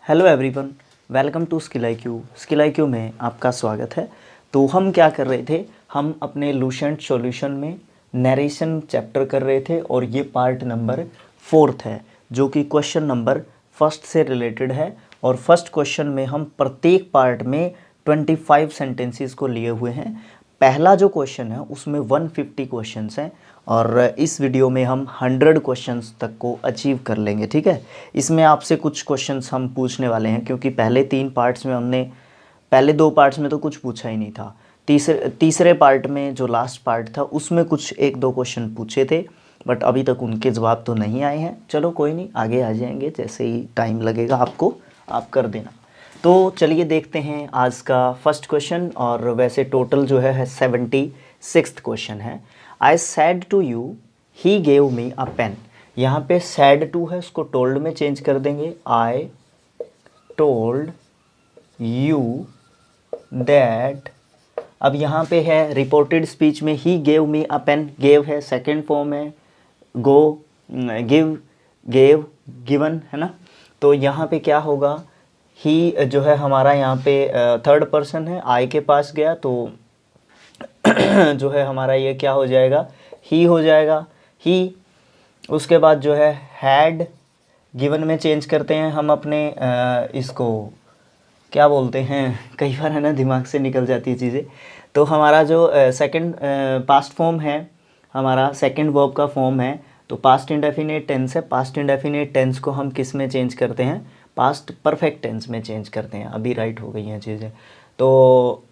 Hello everyone, welcome to skill IQ। Skill IQ में आपका स्वागत है। तो हम क्या कर रहे थे, हम अपने लूसेंट सॉल्यूशन में नरेशन चैप्टर कर रहे थे और ये पार्ट नंबर 4 है जो कि क्वेश्चन नंबर फर्स्ट से रिलेटेड है। और फर्स्ट क्वेश्चन में हम प्रत्येक पार्ट में 25 सेंटेंसेस को लिए हुए हैं। पहला जो क्वेश्चन है उसमें 150 क्वेश्चंस हैं और इस वीडियो में हम 100 क्वेश्चंस तक को अचीव कर लेंगे। ठीक है, इसमें आपसे कुछ क्वेश्चंस हम पूछने वाले हैं क्योंकि पहले 3 पार्ट्स में हमने पहले 2 पार्ट्स में तो कुछ पूछा ही नहीं था। तीसरे पार्ट में जो लास्ट पार्ट था उसमें कुछ 1-2 क्वेश्चन पूछे थे, बट अभी तक उनके जवाब तो नहीं आए हैं। चलो कोई नहीं, आगे आ जाएंगे, जैसे ही टाइम लगेगा आपको आप कर देना। तो चलिए देखते हैं आज का फर्स्ट क्वेश्चन। और वैसे टोटल जो है 76th क्वेश्चन है। I said to you he gave me a pen. यहाँ पे सैड टू है, उसको टोल्ड में चेंज कर देंगे। I told you that. अब यहाँ पे है रिपोर्टेड स्पीच में he gave me a pen. Gave है, सेकेंड फॉर्म है। गो, गिव, गेव, गिवन है ना। तो यहाँ पे क्या होगा, ही जो है हमारा यहाँ पे थर्ड पर्सन है, आई के पास गया तो जो है हमारा ये क्या हो जाएगा, ही हो जाएगा, ही। उसके बाद जो है हैड, गिवन में चेंज करते हैं हम अपने इसको क्या बोलते हैं, कई बार है ना दिमाग से निकल जाती है चीज़ें। तो हमारा जो सेकंड पास्ट फॉर्म है, हमारा सेकंड वर्ब का फॉर्म है, तो पास्ट इंडेफिनिट टेंस है। पास्ट इंडेफिनिट टेंस को हम किस में चेंज करते हैं, पास्ट परफेक्ट टेंस में चेंज करते हैं। अभी राइट हो गई हैं चीज़ें। तो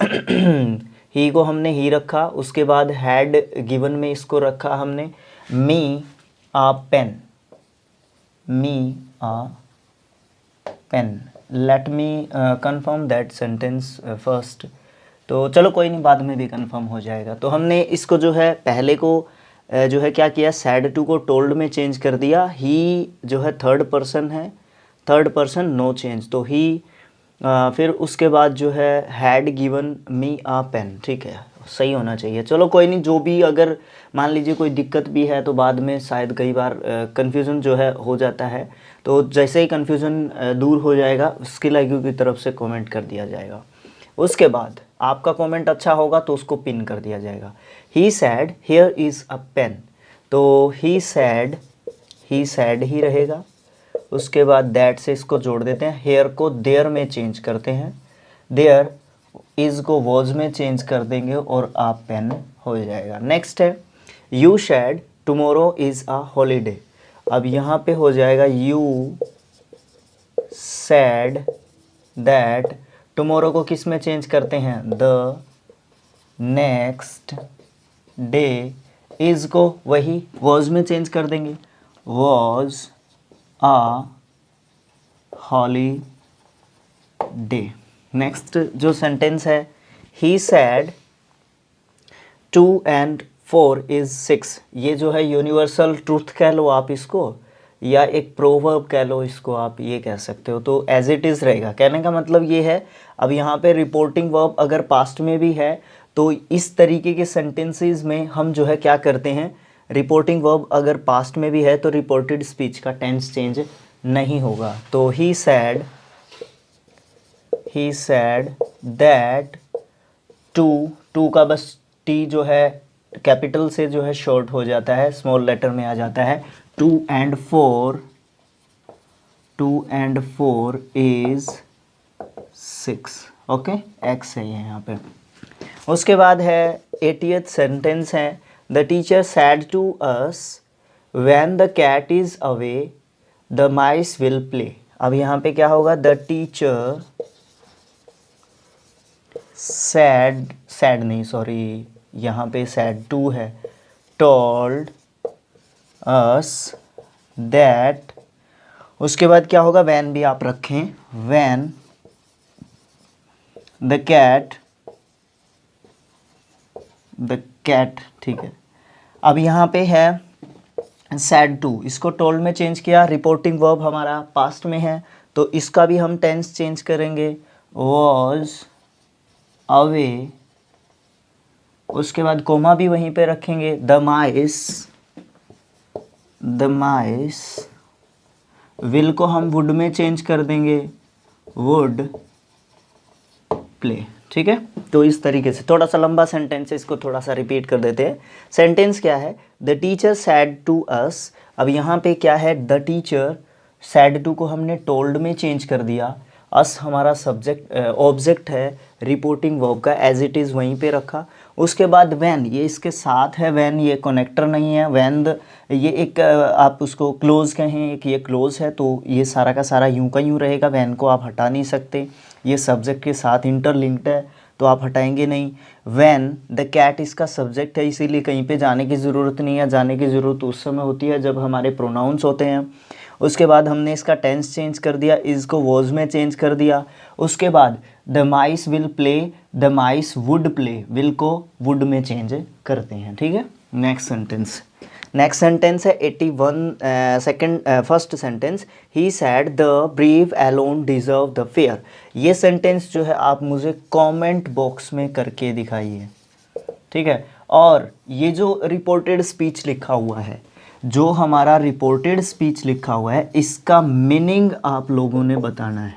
ही को हमने ही रखा, उसके बाद हैड गिवन में इसको रखा हमने me a pen, me a pen. Let me confirm that sentence first. तो चलो कोई नहीं, बाद में भी कंफर्म हो जाएगा। तो हमने इसको जो है पहले को जो है क्या किया, सैड टू को टोल्ड में चेंज कर दिया। ही जो है थर्ड पर्सन है, थर्ड पर्सन नो चेंज, तो ही। फिर उसके बाद जो है had given me a pen. ठीक है, सही होना चाहिए। चलो कोई नहीं, जो भी अगर मान लीजिए कोई दिक्कत भी है तो बाद में शायद कई बार कन्फ्यूज़न जो है हो जाता है। तो जैसे ही कन्फ्यूज़न दूर हो जाएगा स्किल IQ की तरफ से कमेंट कर दिया जाएगा। उसके बाद आपका कमेंट अच्छा होगा तो उसको पिन कर दिया जाएगा। He said here is a pen, तो ही सैड ही रहेगा। उसके बाद दैट से इसको जोड़ देते हैं, हेयर को देयर में चेंज करते हैं, देयर इज़ को वॉज में चेंज कर देंगे और आ पेन हो जाएगा। नेक्स्ट है you sad tomorrow is a holiday. अब यहाँ पे हो जाएगा यू सैड दैट, टुमारो को किस में चेंज करते हैं, द नेक्स्ट डे, इज़ को वही वॉज में चेंज कर देंगे, वॉज आ हॉलीडे। नेक्स्ट जो सेंटेंस है, ही सैड 2 and 4 is 6। ये जो है यूनिवर्सल ट्रूथ कह लो आप इसको, या एक प्रोवर्ब कह लो इसको, आप ये कह सकते हो। तो एज इट इज़ रहेगा, कहने का मतलब ये है। अब यहाँ पे रिपोर्टिंग वर्ब अगर पास्ट में भी है तो इस तरीके के सेंटेंसेस में हम जो है क्या करते हैं, रिपोर्टिंग वर्ब अगर पास्ट में भी है तो रिपोर्टेड स्पीच का टेंस चेंज नहीं होगा। तो ही सैड दैट टू का बस टी जो है कैपिटल से जो है शॉर्ट हो जाता है, स्मॉल लेटर में आ जाता है। 2 and 4 इज 6। ओके, एक्स है ये यहाँ पे। उसके बाद है 80th सेंटेंस है, the teacher said to us when the cat is away the mice will play. अब यहाँ पे क्या होगा, द टीचर सैड नहीं, सॉरी, यहाँ पे सैड टू है, टोल्ड अस दैट। उसके बाद क्या होगा, वैन भी आप रखें, वैन द कैट। ठीक है, अब यहाँ पे है सैड टू, इसको टोल्ड में चेंज किया। रिपोर्टिंग वर्ब हमारा पास्ट में है तो इसका भी हम टेंस चेंज करेंगे, वॉज अवे। उसके बाद कोमा भी वहीं पे रखेंगे, द माइस विल को हम वुड में चेंज कर देंगे, वुड प्ले। ठीक है, तो इस तरीके से थोड़ा सा लंबा सेंटेंस है, इसको थोड़ा सा रिपीट कर देते हैं। सेंटेंस क्या है, the teacher said to us. अब यहाँ पे क्या है, द टीचर, सैड टू को हमने टोल्ड में चेंज कर दिया, अस हमारा सब्जेक्ट ऑब्जेक्ट है, रिपोर्टिंग वर्ब का एज इट इज़ वहीं पे रखा। उसके बाद वैन, ये इसके साथ है, वैन ये कनेक्टर नहीं है, वैन ये एक आप उसको क्लोज कहें, एक ये क्लोज है, तो ये सारा का सारा यूं का यूं रहेगा, वैन को आप हटा नहीं सकते, ये सब्जेक्ट के साथ इंटरलिंक्ड है तो आप हटाएंगे नहीं। वैन द कैट इसका सब्जेक्ट है, इसीलिए कहीं पे जाने की ज़रूरत नहीं है, जाने की ज़रूरत उस समय होती है जब हमारे प्रोनाउंस होते हैं। उसके बाद हमने इसका टेंस चेंज कर दिया, इज़ को वॉज में चेंज कर दिया। उसके बाद the mice will play, the mice would play, will को वुड में चेंज करते हैं। ठीक है, नेक्स्ट सेंटेंस, नेक्स्ट सेंटेंस है 81 first sentence, he said the brave alone deserve the fair. ये सेंटेंस जो है आप मुझे कमेंट बॉक्स में करके दिखाइए। ठीक है, और ये जो रिपोर्टेड स्पीच लिखा हुआ है, जो हमारा रिपोर्टेड स्पीच लिखा हुआ है, इसका मीनिंग आप लोगों ने बताना है।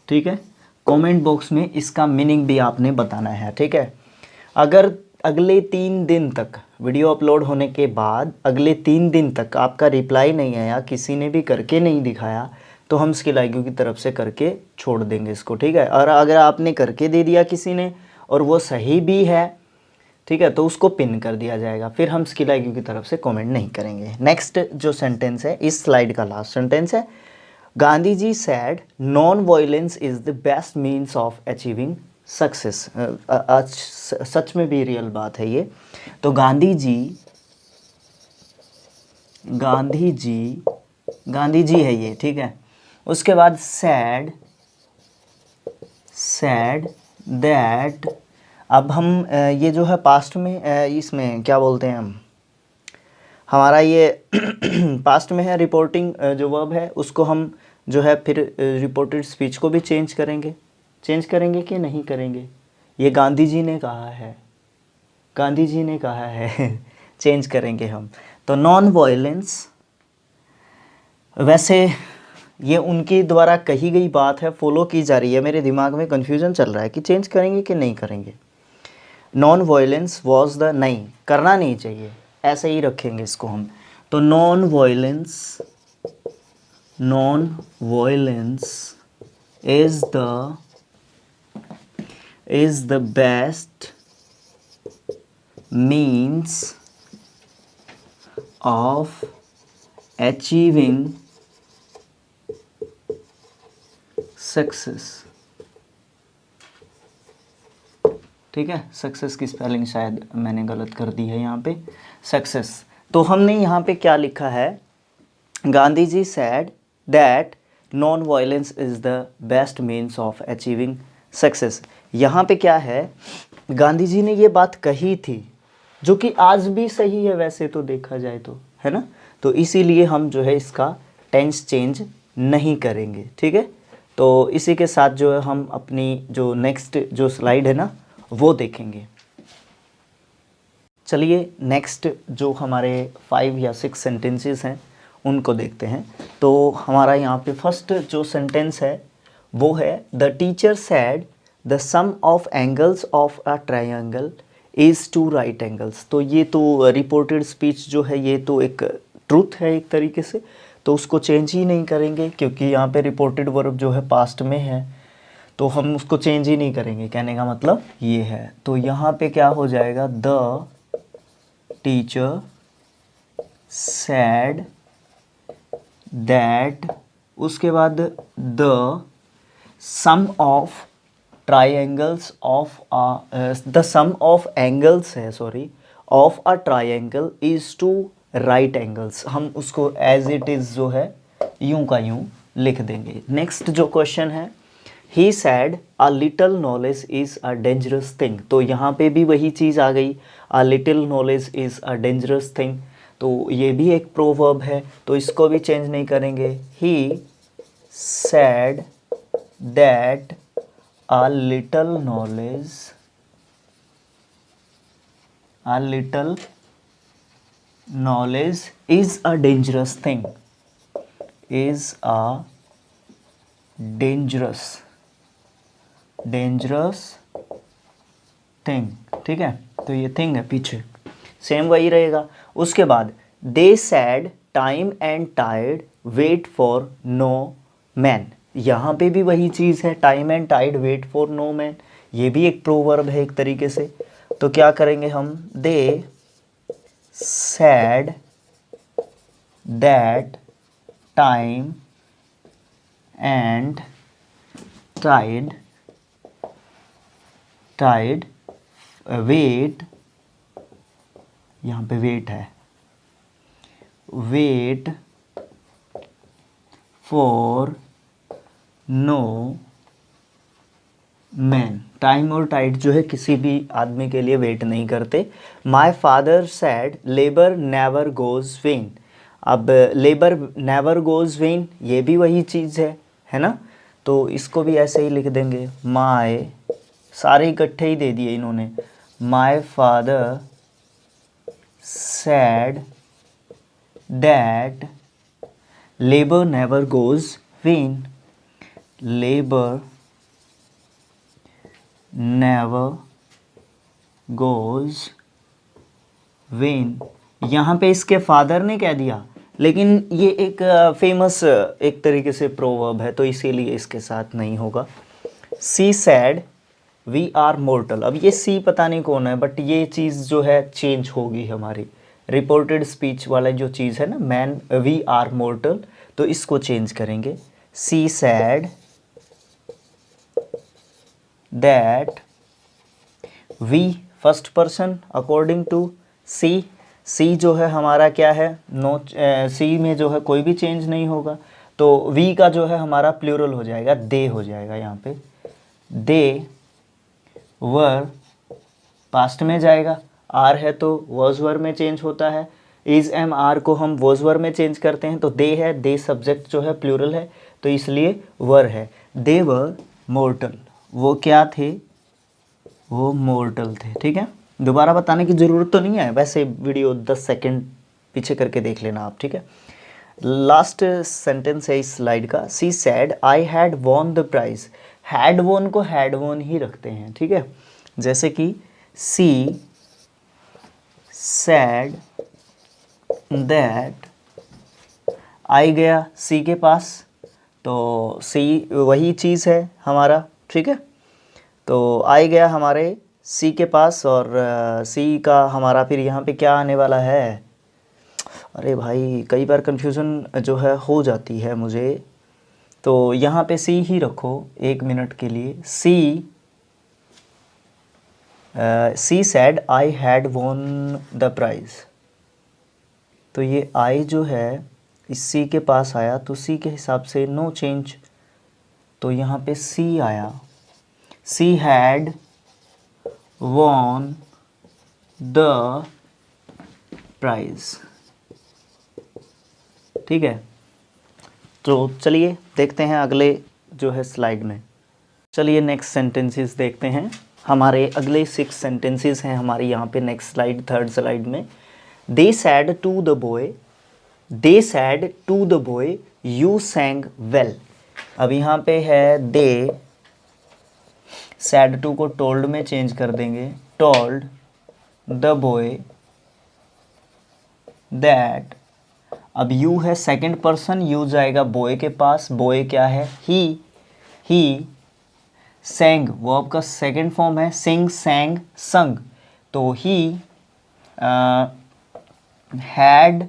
ठीक है, कमेंट बॉक्स में इसका मीनिंग भी आपने बताना है। ठीक है, अगर अगले 3 दिन तक वीडियो अपलोड होने के बाद अगले 3 दिन तक आपका रिप्लाई नहीं आया, किसी ने भी करके नहीं दिखाया, तो हम स्किल IQ की तरफ से करके छोड़ देंगे इसको। ठीक है, और अगर आपने करके दे दिया किसी ने और वो सही भी है, ठीक है, तो उसको पिन कर दिया जाएगा, फिर हम स्किल IQ की तरफ से कमेंट नहीं करेंगे। नेक्स्ट जो सेंटेंस है, इस स्लाइड का लास्ट सेंटेंस है, Gandhi ji said non violence is the best means of achieving success. आज सच में भी रियल बात है ये। तो गांधी जी है ये। ठीक है, उसके बाद सैड दैट, अब हम ये जो है पास्ट में इसमें क्या बोलते हैं हम, हमारा ये पास्ट में है, रिपोर्टिंग जो वर्ब है उसको हम जो है फिर रिपोर्टेड स्पीच को भी चेंज करेंगे कि नहीं करेंगे, ये गांधी जी ने कहा है चेंज करेंगे हम। तो नॉन वायलेंस, वैसे ये उनके द्वारा कही गई बात है, फॉलो की जा रही है, मेरे दिमाग में कन्फ्यूजन चल रहा है कि चेंज करेंगे कि नहीं करेंगे। नॉन वायलेंस वॉज द, नहीं करना नहीं चाहिए, ऐसे ही रखेंगे इसको हम। तो non violence is the best means of achieving success। ठीक है, सक्सेस की स्पेलिंग शायद मैंने गलत कर दी है यहाँ पे, सक्सेस। तो हमने यहाँ पे क्या लिखा है, Gandhi ji said that non violence is the best means of achieving success. यहाँ पे क्या है, गांधी जी ने ये बात कही थी, जो कि आज भी सही है वैसे तो देखा जाए तो, है ना। तो इसीलिए हम जो है इसका टेंस चेंज नहीं करेंगे। ठीक है, तो इसी के साथ जो है हम अपनी जो नेक्स्ट जो स्लाइड है ना वो देखेंगे। चलिए नेक्स्ट जो हमारे 5 या 6 सेंटेंसेस हैं उनको देखते हैं। तो हमारा यहाँ पे फर्स्ट जो सेंटेंस है वो है, the teacher said the sum of angles of a triangle is 2 right angles. तो ये तो रिपोर्टेड स्पीच जो है ये तो एक ट्रूथ है एक तरीके से, तो उसको चेंज ही नहीं करेंगे क्योंकि यहाँ पे रिपोर्टेड वर्ब जो है पास्ट में है, तो हम उसको चेंज ही नहीं करेंगे, कहने का मतलब ये है। तो यहाँ पे क्या हो जाएगा, द टीचर सैड दैट, उसके बाद the sum of triangles of the sum of angles है of a triangle is 2 right angles. हम उसको एज इट इज़ जो है यूं का यूं लिख देंगे। नेक्स्ट जो क्वेश्चन है, he said a little knowledge is a dangerous thing. तो यहाँ पे भी वही चीज़ आ गई, a little knowledge is a dangerous thing, तो ये भी एक प्रोवर्ब है, तो इसको भी चेंज नहीं करेंगे। He said that a little knowledge is a dangerous thing, is a dangerous, dangerous thing, ठीक है, तो ये थिंग है पीछे, सेम वही रहेगा। उसके बाद they said time and tide wait for no man, यहाँ पे भी वही चीज़ है, time and tide wait for no man, ये भी एक प्रोवर्ब है एक तरीके से। तो क्या करेंगे हम, they said that time and tide tide wait, यहाँ पे वेट है, wait for no man, time और टाइड जो है किसी भी आदमी के लिए वेट नहीं करते। My father sad labour never goes when, अब लेबर नेवर गोज वेन ये भी वही चीज़ है ना, तो इसको भी ऐसे ही लिख देंगे, माई, सारे इकट्ठे ही दे दिए इन्होंने, my father sad that labour never goes when, labour never goes when, यहाँ पे इसके फादर ने कह दिया, लेकिन ये एक फेमस एक तरीके से प्रोवर्ब है तो इसीलिए इसके साथ नहीं होगा। सी सैड वी आर मोर्टल, अब ये सी पता नहीं कौन है, बट ये चीज़ जो है चेंज होगी हमारी, रिपोर्टेड स्पीच वाला जो चीज़ है ना, मैन वी आर मोर्टल, तो इसको चेंज करेंगे, she said that we, first person according to she, she जो है हमारा क्या है, नो, सी में जो है कोई भी चेंज नहीं होगा, तो वी का जो है हमारा प्लूरल हो जाएगा, दे हो जाएगा यहाँ पे, दे वर पास्ट में जाएगा, आर है तो वॉज वर में चेंज होता है, इज एम आर को हम वॉज वर में चेंज करते हैं, तो दे है, दे सब्जेक्ट जो है प्लूरल है तो इसलिए वर है, दे वर मोर्टल, वो क्या थे, वो मोर्टल थे, ठीक है, दोबारा बताने की ज़रूरत तो नहीं है, वैसे वीडियो 10 सेकंड पीछे करके देख लेना आप, ठीक है। लास्ट सेंटेंस है इस स्लाइड का, she said I had won the prize, had won को हैड वॉन ही रखते हैं, ठीक है, जैसे कि सी सैड दैट, आई गया सी के पास, तो सी वही चीज़ है हमारा, ठीक है, तो आई गया हमारे सी के पास, और सी का हमारा फिर यहाँ पे क्या आने वाला है, अरे भाई कई बार कन्फ्यूज़न जो है हो जाती है मुझे, तो यहाँ पे सी ही रखो एक मिनट के लिए, she said I had won the prize, तो ये आई जो है इस सी के पास आया तो सी के हिसाब से नो चेंज, तो यहाँ पे सी आया, she had won the prize, ठीक है। तो चलिए देखते हैं अगले जो है स्लाइड में, चलिए नेक्स्ट सेंटेंसेस देखते हैं, हमारे अगले 6 सेंटेंसेस हैं हमारे यहाँ पे नेक्स्ट स्लाइड, थर्ड स्लाइड में। They said to the boy, they said to the boy you sang well, अब यहाँ पे है दे, सैड टू को टोल्ड में चेंज कर देंगे, टोल्ड द बॉय दैट, अब यू है सेकंड पर्सन, यू जाएगा बॉय के पास, बॉय क्या है, ही सैंग, वो आपका सेकंड फॉर्म है, सिंग सैंग संग, तो ही हैड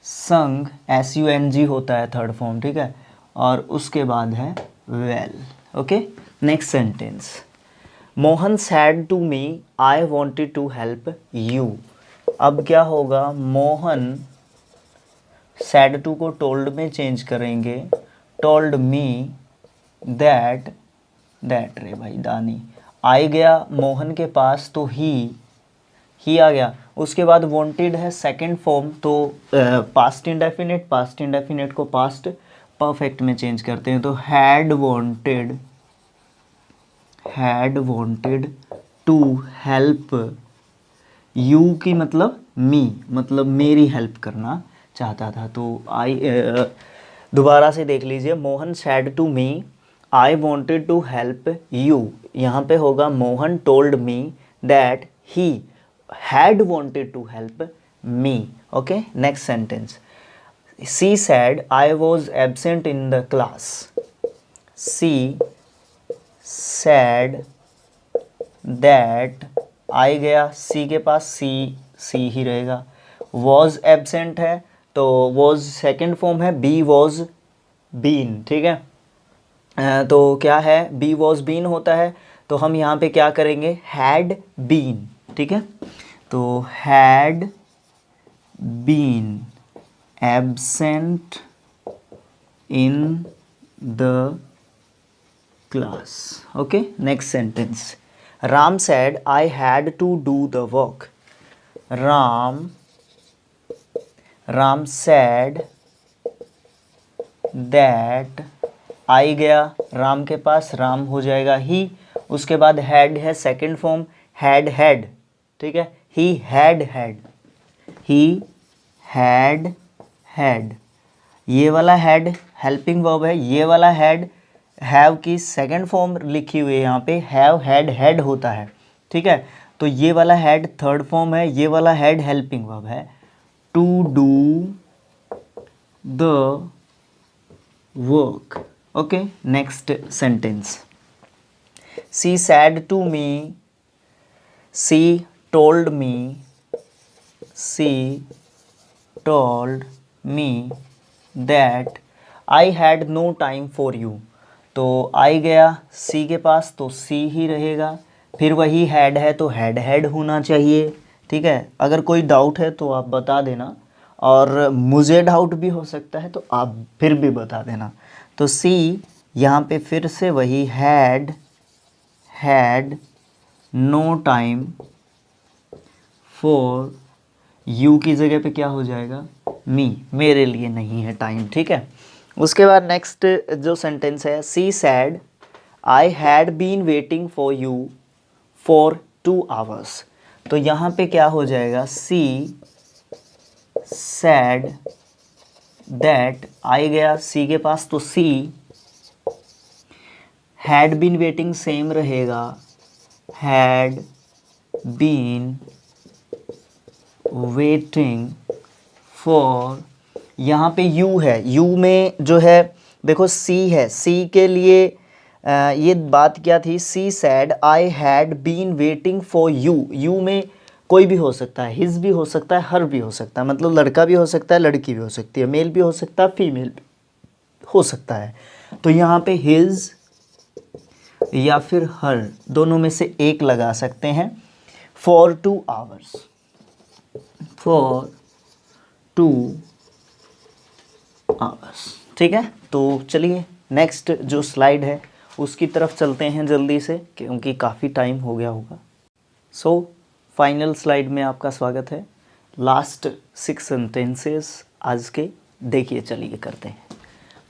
संग, SUNG होता है थर्ड फॉर्म, ठीक है, और उसके बाद है well, okay. Next sentence, Mohan said to me I wanted to help you, अब क्या होगा, मोहन सैड टू को टोल्ड में चेंज करेंगे, टोल्ड मी दैट, दैट रे भाई दानी, आई गया मोहन के पास तो ही आ गया, उसके बाद वांटेड है सेकंड फॉर्म, तो पास्ट इंडेफिनिट, पास्ट इंडेफिनिट को पास्ट परफेक्ट में चेंज करते हैं, तो had wanted to help you की मतलब मी, मतलब मेरी हेल्प करना चाहता था, तो दोबारा से देख लीजिए, Mohan said to me I wanted to help you. यहाँ पे होगा Mohan told me that he had wanted to help me. Okay, next sentence, she said I was absent in the class. She said that, I गया she के पास, सी ही रहेगा। Was absent है तो was second form है, B was been, ठीक है। तो क्या है, बी वॉज बीन होता है, तो हम यहाँ पे क्या करेंगे, हैड बीन, ठीक है। तो had been absent in the class. Okay, next sentence, Ram said I had to do the work. Ram said that, I गया राम के पास, राम हो जाएगा ही, उसके बाद हैड है सेकंड फॉर्म, हैड, ठीक है। ही हैड, ये वाला हैड हेल्पिंग वर्ब है, ये वाला हैड हैव की सेकंड फॉर्म लिखी हुई है यहाँ पे, हैव हैड होता है, ठीक है। तो ये वाला हैड थर्ड फॉर्म है, ये वाला हैड हेल्पिंग वर्ब है, to do the work. Okay, next sentence, she said to me, she told me that I had no time for you. तो आई गया सी के पास, तो सी ही रहेगा, फिर वही हैड है तो हैड होना चाहिए, ठीक है। अगर कोई डाउट है तो आप बता देना, और मुझे डाउट भी हो सकता है तो आप फिर भी बता देना। तो सी यहाँ पे फिर से वही had no time for you की जगह पे क्या हो जाएगा, मी, मेरे लिए नहीं है टाइम, ठीक है। उसके बाद नेक्स्ट जो सेंटेंस है, she said I had been waiting for you for 2 hours। तो यहाँ पे क्या हो जाएगा, सी सैड दैट, आई गया सी के पास, तो she had been waiting same रहेगा, हैड बीन वेटिंग फॉर, यहाँ पे यू है, यू में जो है देखो सी है, सी के लिए ये बात क्या थी, she said I had been waiting for you. You में कोई भी हो सकता है, हिज भी हो सकता है, हर भी हो सकता है, मतलब लड़का भी हो सकता है, लड़की भी हो सकती है, मेल भी हो सकता है, फीमेल भी हो सकता है। तो यहाँ पे हिज या फिर हर, दोनों में से एक लगा सकते हैं, फॉर 2 hours, फॉर 2 hours, ठीक है। तो चलिए नेक्स्ट जो स्लाइड है उसकी तरफ चलते हैं जल्दी से, क्योंकि काफ़ी टाइम हो गया होगा। सो फाइनल स्लाइड में आपका स्वागत है। लास्ट 6 सेंटेंसेस आज के देखिए, चलिए करते हैं।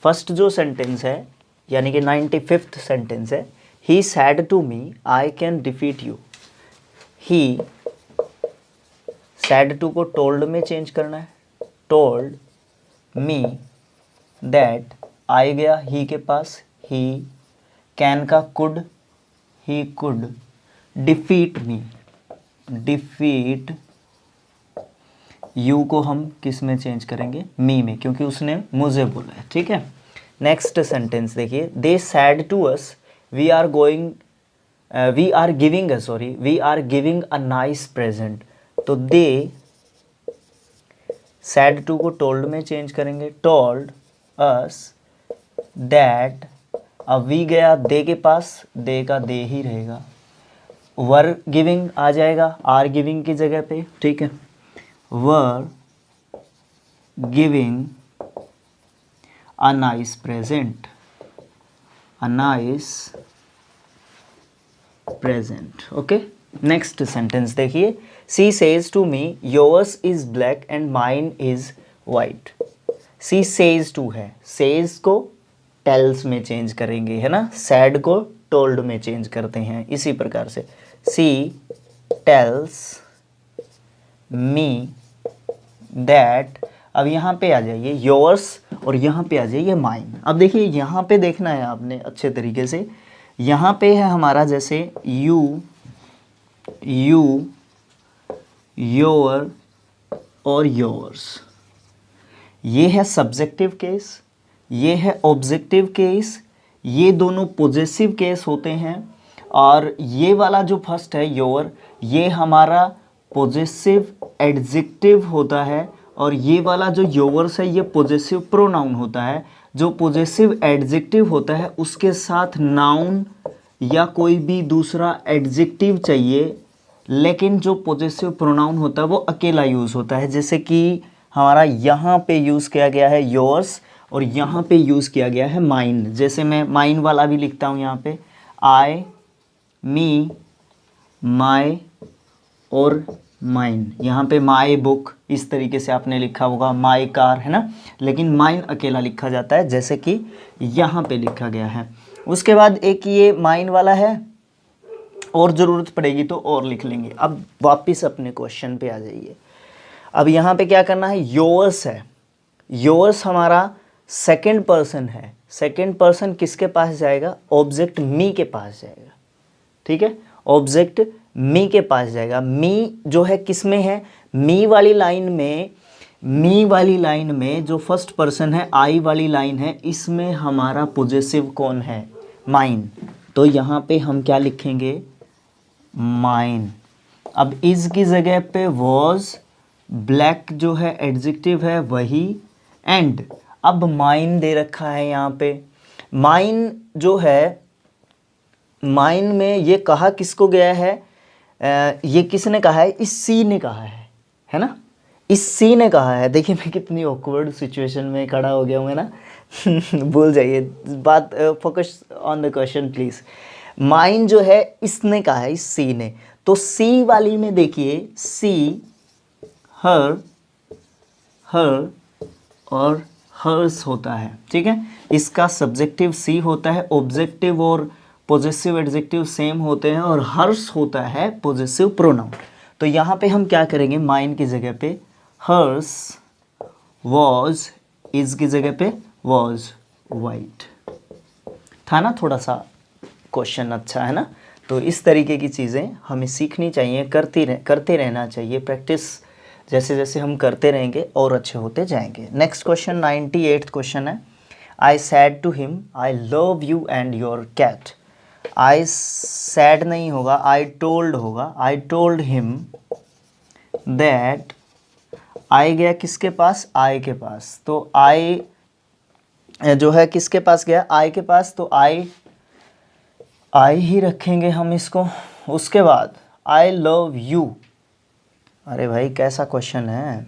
फर्स्ट जो सेंटेंस है यानी कि 95th सेंटेंस है, he said to me I can defeat you. He said to को टोल्ड में चेंज करना है, टोल्ड मी दैट, आई गया ही के पास, ही, कैन का could, he could defeat me, defeat, you को हम किस में चेंज करेंगे, मी में, क्योंकि उसने मुझे बोला है, ठीक है। नेक्स्ट सेंटेंस देखिए, they said to us we are giving a nice present. तो दे सैड टू को टोल्ड में चेंज करेंगे, टोल्ड अस दैट, अब वी गया दे के पास, दे का दे ही रहेगा, वर गिविंग आ जाएगा आर गिविंग की जगह पे, ठीक है। Were giving a nice present, a nice present, okay. Next sentence देखिए, she says to me yours is black and mine is white. She says to है, सेज को टेल्स में चेंज करेंगे, है ना, सैड को टोल्ड में चेंज करते हैं, इसी प्रकार से सी टेल्स मी दैट, अब यहाँ पे आ जाइए योर्स और यहाँ पे आ जाइए माइन। अब देखिए यहाँ पे देखना है आपने अच्छे तरीके से, यहाँ पे है हमारा जैसे यू, योर और योर्स, ये है सब्जेक्टिव केस, ये है ऑब्जेक्टिव केस, ये दोनों पॉजेसिव केस होते हैं। और ये वाला जो फर्स्ट है योर, ये हमारा पॉजेसिव एडजेक्टिव होता है, और ये वाला जो योर्स है ये पॉजेसिव प्रोनाउन होता है। जो पॉजेसिव एडजेक्टिव होता है उसके साथ नाउन या कोई भी दूसरा एडजेक्टिव चाहिए, लेकिन जो पॉजेसिव प्रोनाउन होता है वो अकेला यूज़ होता है। जैसे कि हमारा यहाँ पे यूज़ किया गया है योर्स और यहाँ पे यूज़ किया गया है माइन। जैसे मैं माइन वाला भी लिखता हूँ यहाँ पे, आई, मी, माई और माइन। यहाँ पे माई बुक इस तरीके से आपने लिखा होगा, माई कार, है ना, लेकिन माइन अकेला लिखा जाता है जैसे कि यहाँ पे लिखा गया है। उसके बाद एक ये माइन वाला है, और ज़रूरत पड़ेगी तो और लिख लेंगे। अब वापस अपने क्वेश्चन पे आ जाइए। अब यहाँ पे क्या करना है, योर्स है, योर्स हमारा सेकंड पर्सन है। सेकंड पर्सन किसके पास जाएगा, ऑब्जेक्ट मी के पास जाएगा, ठीक है, ऑब्जेक्ट मी के पास जाएगा। मी जो है किस में है, मी वाली लाइन में, मी वाली लाइन में जो फर्स्ट पर्सन है, आई वाली लाइन है, इसमें हमारा पॉजेसिव कौन है, माइन। तो यहाँ पे हम क्या लिखेंगे, माइन। अब इज की जगह पे वॉज, ब्लैक जो है एडजेक्टिव है वही, एंड अब माइन दे रखा है यहाँ पे। माइन जो है, माइन में ये कहा किसको गया है, ये किसने कहा है, इस सी ने कहा है ना, इस सी ने कहा है। देखिए मैं कितनी ऑकवर्ड सिचुएशन में खड़ा हो गया हूँ ना भूल जाइए बात, focus on the question please. Mine जो है इसने कहा है, इस सी ने, तो सी वाली में देखिए सी, हर, हर और हर्स होता है, ठीक है। इसका सब्जेक्टिव सी होता है, ऑब्जेक्टिव और पॉजेसिव एडजेक्टिव सेम होते हैं, और हर्स होता है पॉजेसिव प्रोनाउन। तो यहाँ पे हम क्या करेंगे, माइन की जगह पे हर्स, वॉज, इज की जगह पे वॉज वाइट। था ना थोड़ा सा क्वेश्चन अच्छा, है ना। तो इस तरीके की चीज़ें हमें सीखनी चाहिए, करते रहना चाहिए प्रैक्टिस। जैसे जैसे हम करते रहेंगे और अच्छे होते जाएंगे। नेक्स्ट क्वेश्चन 98th क्वेश्चन है, I said to him I love you and your cat. I said नहीं होगा, आई टोल्ड होगा, I told him that, I गया किसके पास, आई के पास, तो आई जो है किसके पास गया, आई के पास, तो आई ही रखेंगे हम इसको। उसके बाद आई लव यू, अरे भाई कैसा क्वेश्चन है,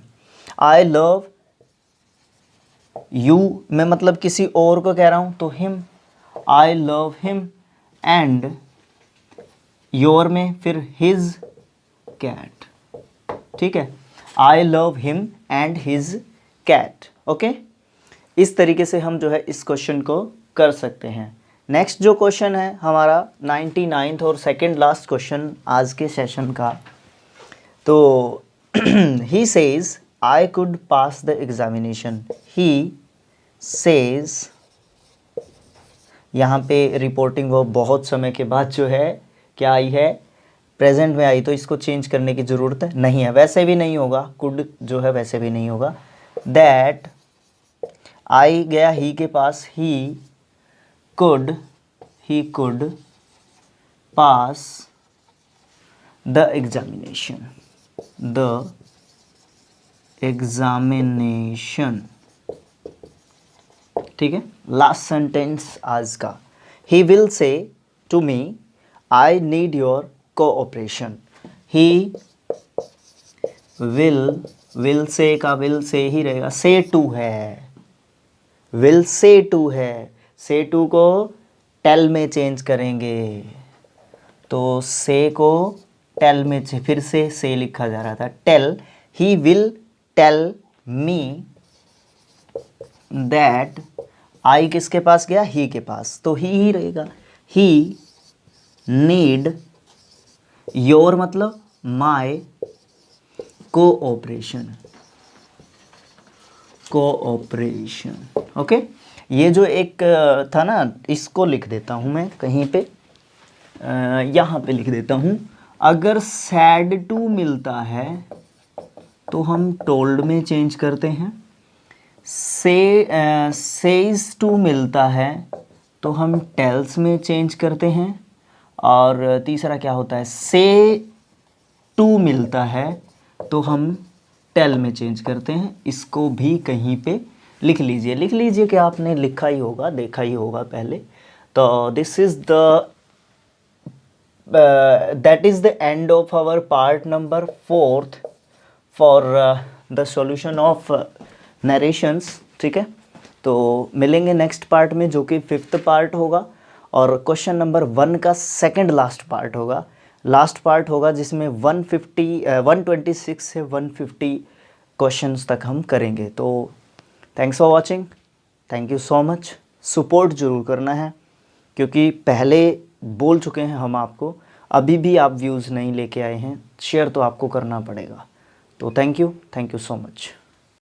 आई लव यू मैं मतलब किसी और को कह रहा हूँ, तो him, I love him, and your में फिर हिज कैट, ठीक है, I love him and his cat. Okay, इस तरीके से हम जो है इस क्वेश्चन को कर सकते हैं। नेक्स्ट जो क्वेश्चन है हमारा 99th और सेकंड लास्ट क्वेश्चन आज के सेशन का, तो he says I could pass the examination. He says, यहाँ पे रिपोर्टिंग वो बहुत समय के बाद जो है क्या आई है, प्रेजेंट में आई, तो इसको चेंज करने की ज़रूरत नहीं है, वैसे भी नहीं होगा, कुड जो है वैसे भी नहीं होगा। दैट, आई गया ही के पास, he could pass the examination, ठीक है। लास्ट सेंटेंस आज का, he will say to me I need your cooperation. He will say का विल से ही रहेगा, से टू है, विल से टू है, से टू को टेल में चेंज करेंगे, तो से को टेल में फिर से लिखा जा रहा था, tell, he will tell me that, I किसके पास गया, ही के पास, तो ही रहेगा, ही नीड योर मतलब माय कोऑपरेशन, कोऑपरेशन। ओके, ये जो एक था ना, इसको लिख देता हूँ मैं कहीं पे, यहाँ पे लिख देता हूँ। अगर सैड टू मिलता है तो हम टोल्ड में चेंज करते हैं। सेज टू मिलता है तो हम टेल्स में चेंज करते हैं। और तीसरा क्या होता है, से टू मिलता है तो हम टेल में चेंज करते हैं। इसको भी कहीं पे लिख लीजिए कि आपने लिखा ही होगा, देखा ही होगा पहले। तो this is the that is the end of our part number 4th for the solution of narrations। ठीक है, तो मिलेंगे नेक्स्ट पार्ट में जो कि 5th पार्ट होगा, और क्वेश्चन नंबर 1 का सेकंड लास्ट पार्ट होगा जिसमें 126 से 150 क्वेश्चंस तक हम करेंगे। तो thanks for watching, thank you so much. Support ज़रूर करना है, क्योंकि पहले बोल चुके हैं हम आपको, अभी भी आप व्यूज़ नहीं लेके आए हैं, शेयर तो आपको करना पड़ेगा। तो थैंक यू सो मच।